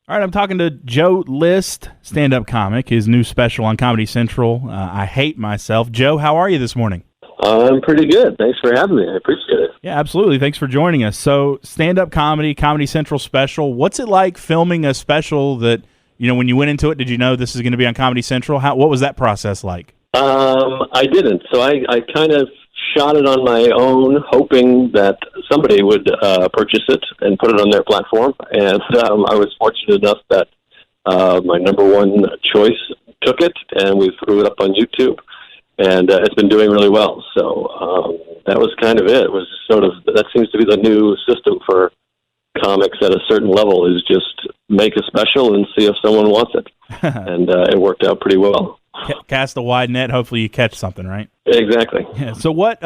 All right, I'm talking to Joe List, stand-up comic, his new special on Comedy Central, I Hate Myself. Joe, how are you this morning? I'm pretty good. Thanks for having me. I appreciate it. Yeah, absolutely. Thanks for joining us. So, stand-up comedy, Comedy Central special. What's it like filming a special that, when you went into it, did you know this is going to be on Comedy Central? What was that process like? I didn't. So I kind of shot it on my own, hoping that somebody would purchase it and put it on their platform. And I was fortunate enough that my number one choice took it, and we threw it up on YouTube. And it's been doing really well. So that was kind of it. It was sort of, that seems to be the new system for comics at a certain level, is just make a special and see if someone wants it. And it worked out pretty well. Cast a wide net. Hopefully you catch something, right? Exactly. Yeah. So what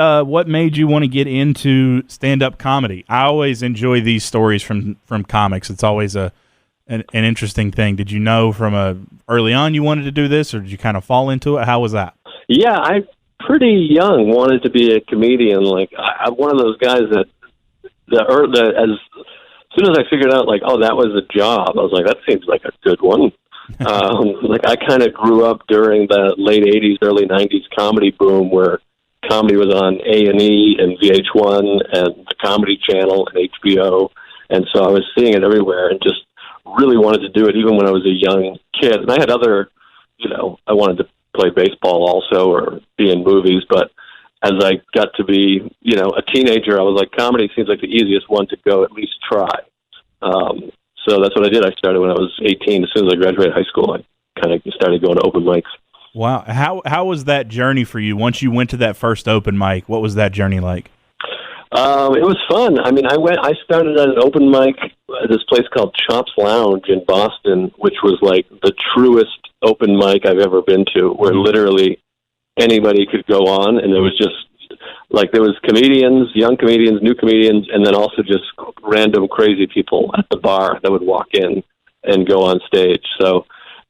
made you want to get into stand-up comedy? I always enjoy these stories from comics. It's always an interesting thing. Did you know from early on you wanted to do this, or did you kind of fall into it? How was that? Yeah, I pretty young wanted to be a comedian. Like I'm one of those guys that as soon as I figured out, like, oh, that was a job, I was like, that seems like a good one. Like I kind of grew up during the late '80s, early '90s comedy boom, where comedy was on A&E and VH1 and the Comedy Channel and HBO, and so I was seeing it everywhere and just really wanted to do it, even when I was a young kid. And I had other, I wanted to play baseball also or be in movies, but as I got to be, a teenager, I was like, comedy seems like the easiest one to go at least try. So that's what I did. I started when I was 18. As soon as I graduated high school, I kind of started going to open mics. Wow. How was that journey for you? Once you went to that first open mic, what was that journey like? It was fun. I mean, I started at an open mic at this place called Chops Lounge in Boston, which was like the truest open mic I've ever been to, where literally anybody could go on, and there was just like, there was comedians, young comedians, new comedians, and then also just random crazy people at the bar that would walk in and go on stage. So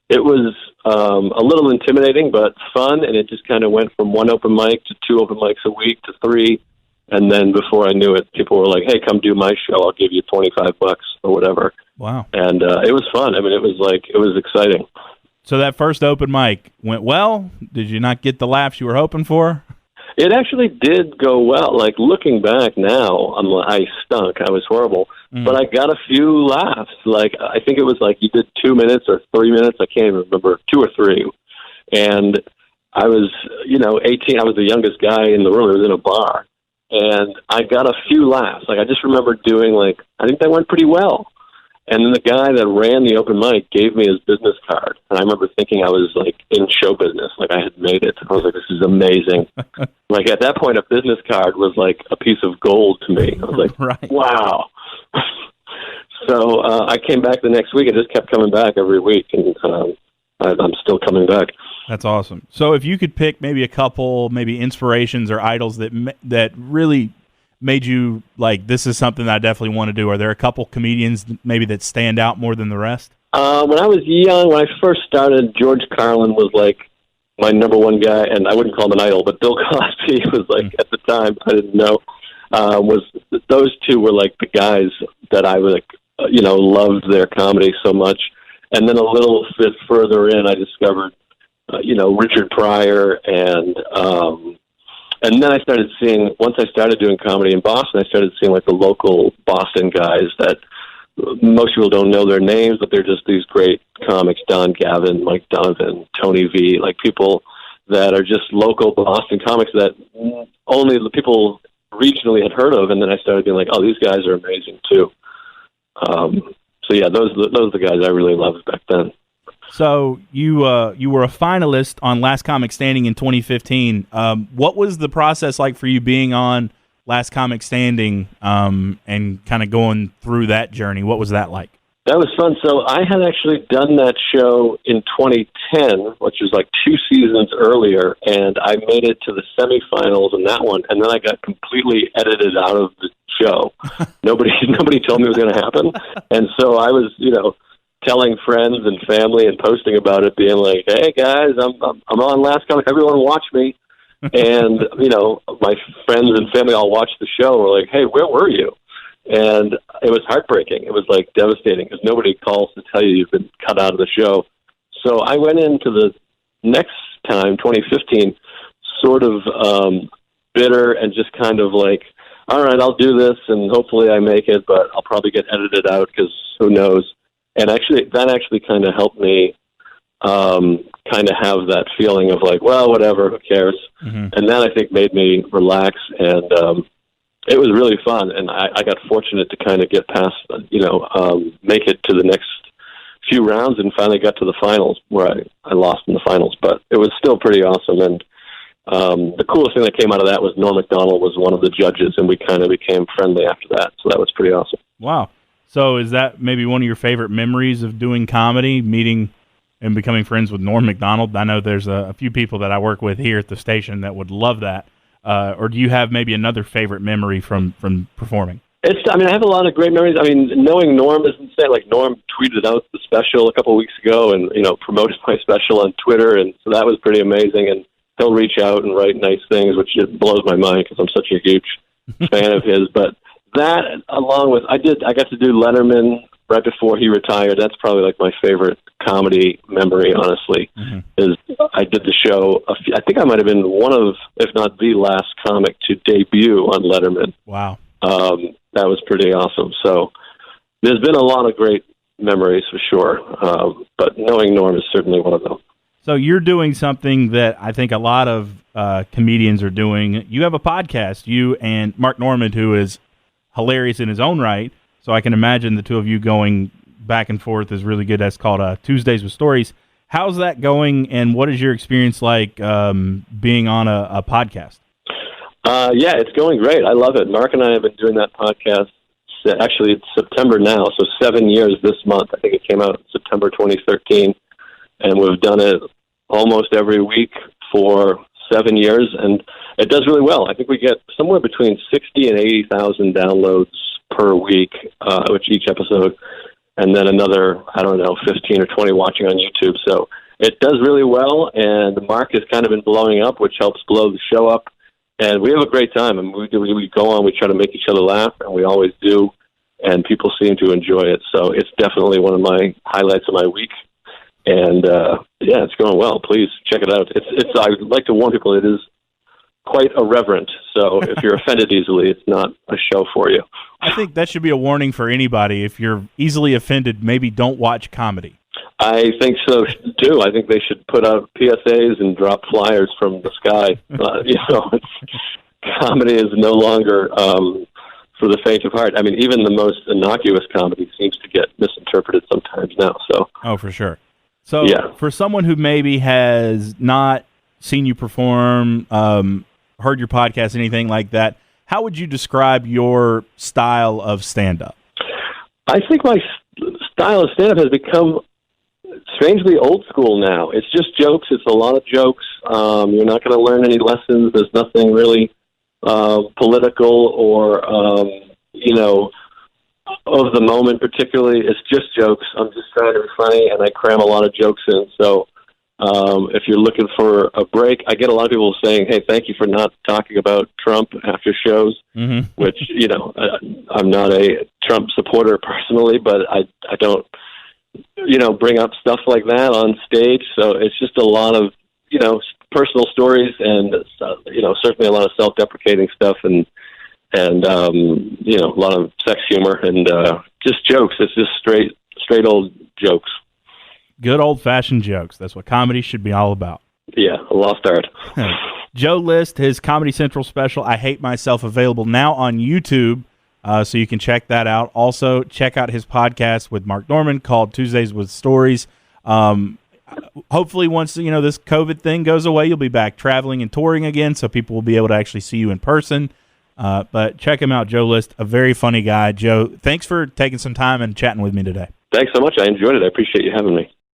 it was a little intimidating, but fun, and it just kind of went from one open mic to two open mics a week to three. And then before I knew it, people were like, hey, come do my show. I'll give you $25 or whatever. Wow. And it was fun. I mean, it was exciting. So that first open mic went well? Did you not get the laughs you were hoping for? It actually did go well. Like, looking back now, I stunk. I was horrible. But I got a few laughs. Like, I think it was like you did 2 minutes or 3 minutes. I can't even remember, 2 or 3. And I was, 18. I was the youngest guy in the room. It was in a bar. And I got a few laughs. Like, I just remember doing, I think that went pretty well. And then the guy that ran the open mic gave me his business card. And I remember thinking I was, in show business. Like, I had made it. I was like, this is amazing. Like, at that point, a business card was like a piece of gold to me. I was like, right. Wow. So I came back the next week and just kept coming back every week. And I'm still coming back. That's awesome. So if you could pick maybe a couple, maybe inspirations or idols that really made you like, this is something that I definitely want to do. Are there a couple comedians maybe that stand out more than the rest? When I was young, when I first started, George Carlin was like my number one guy, and I wouldn't call him an idol, but Bill Cosby was like, at the time, I didn't know, those two were like the guys that I was loved their comedy so much. And then a little bit further in, I discovered, Richard Pryor and then I started seeing, once I started doing comedy in Boston, I started seeing like the local Boston guys that most people don't know their names, but they're just these great comics, Don Gavin, Mike Donovan, Tony V, like people that are just local Boston comics that only the people regionally had heard of. And then I started being like, oh, these guys are amazing too. So yeah, those are the guys I really loved back then. So you were a finalist on Last Comic Standing in 2015. What was the process like for you being on Last Comic Standing and kind of going through that journey? What was that like? That was fun. So I had actually done that show in 2010, which was like 2 seasons earlier, and I made it to the semifinals in that one, and then I got completely edited out of the show. Nobody told me it was going to happen, and so I was, telling friends and family and posting about it, being like, "Hey guys, I'm on Last Comic. Everyone watch me." And my friends and family all watched the show. Were like, "Hey, where were you?" And it was heartbreaking. It was like devastating because nobody calls to tell you you've been cut out of the show. So I went into the next time, 2015, sort of bitter and just kind of like, all right, I'll do this and hopefully I make it, but I'll probably get edited out because who knows. And that actually kind of helped me kind of have that feeling of like, well, whatever, who cares? Mm-hmm. And that I think made me relax, and it was really fun. And I got fortunate to kind of get past, make it to the next few rounds and finally got to the finals where I lost in the finals, but it was still pretty awesome. And the coolest thing that came out of that was Norm Macdonald was one of the judges, and we kind of became friendly after that. So that was pretty awesome. Wow. So is that maybe one of your favorite memories of doing comedy, meeting and becoming friends with Norm Macdonald? I know there's a few people that I work with here at the station that would love that. Or do you have maybe another favorite memory from performing? I have a lot of great memories. I mean, knowing Norm is insane. Like, Norm tweeted out the special a couple of weeks ago and, promoted my special on Twitter, and so that was pretty amazing. And he'll reach out and write nice things, which just blows my mind because I'm such a huge fan of his. But that, along with, I got to do Letterman right before he retired. That's probably like my favorite comedy memory, honestly, is I did the show. I think I might have been one of, if not the last comic to debut on Letterman. Wow. That was pretty awesome. So there's been a lot of great memories for sure. But knowing Norm is certainly one of them. So you're doing something that I think a lot of comedians are doing. You have a podcast, you and Mark Normand, who is hilarious in his own right. So I can imagine the two of you going back and forth is really good. That's called Tuesdays with Stories. How's that going, and what is your experience like being on a podcast? Yeah, it's going great. I love it. Mark and I have been doing that podcast. Actually, it's September now, so 7 years this month. I think it came out in September 2013, and we've done it almost every week for 7 years, and it does really well. I think we get somewhere between 60 and 80,000 downloads per week, which each episode, and then another, 15 or 20 watching on YouTube. So it does really well, and Mark has kind of been blowing up, which helps blow the show up. And we have a great time. I mean, we go on, we try to make each other laugh, and we always do, and people seem to enjoy it. So it's definitely one of my highlights of my week. And, yeah, it's going well. Please check it out. I would like to warn people, it is quite irreverent. So if you're offended easily, it's not a show for you. I think that should be a warning for anybody. If you're easily offended, maybe don't watch comedy. I think so, too. I think they should put out PSAs and drop flyers from the sky. Comedy is no longer for the faint of heart. I mean, even the most innocuous comedy seems to get misinterpreted sometimes now. So, oh, for sure. So, yeah. For someone who maybe has not seen you perform, heard your podcast, anything like that, how would you describe your style of stand-up? I think my style of stand-up has become strangely old school now. It's just jokes. It's a lot of jokes. You're not going to learn any lessons. There's nothing really political or, of the moment particularly. It's just jokes. I'm just trying to be funny, and I cram a lot of jokes in. So if you're looking for a break, I get a lot of people saying, hey, thank you for not talking about Trump after shows, which, I'm not a Trump supporter personally, but I don't, bring up stuff like that on stage. So it's just a lot of, personal stories and, certainly a lot of self-deprecating stuff and a lot of sex humor and just jokes. It's just straight old jokes. Good old-fashioned jokes. That's what comedy should be all about. Yeah, a lost art. Joe List, his Comedy Central special, I Hate Myself, available now on YouTube, so you can check that out. Also, check out his podcast with Mark Normand called Tuesdays with Stories. Hopefully, once this COVID thing goes away, you'll be back traveling and touring again, so people will be able to actually see you in person. But check him out, Joe List, a very funny guy. Joe, thanks for taking some time and chatting with me today. Thanks so much. I enjoyed it. I appreciate you having me.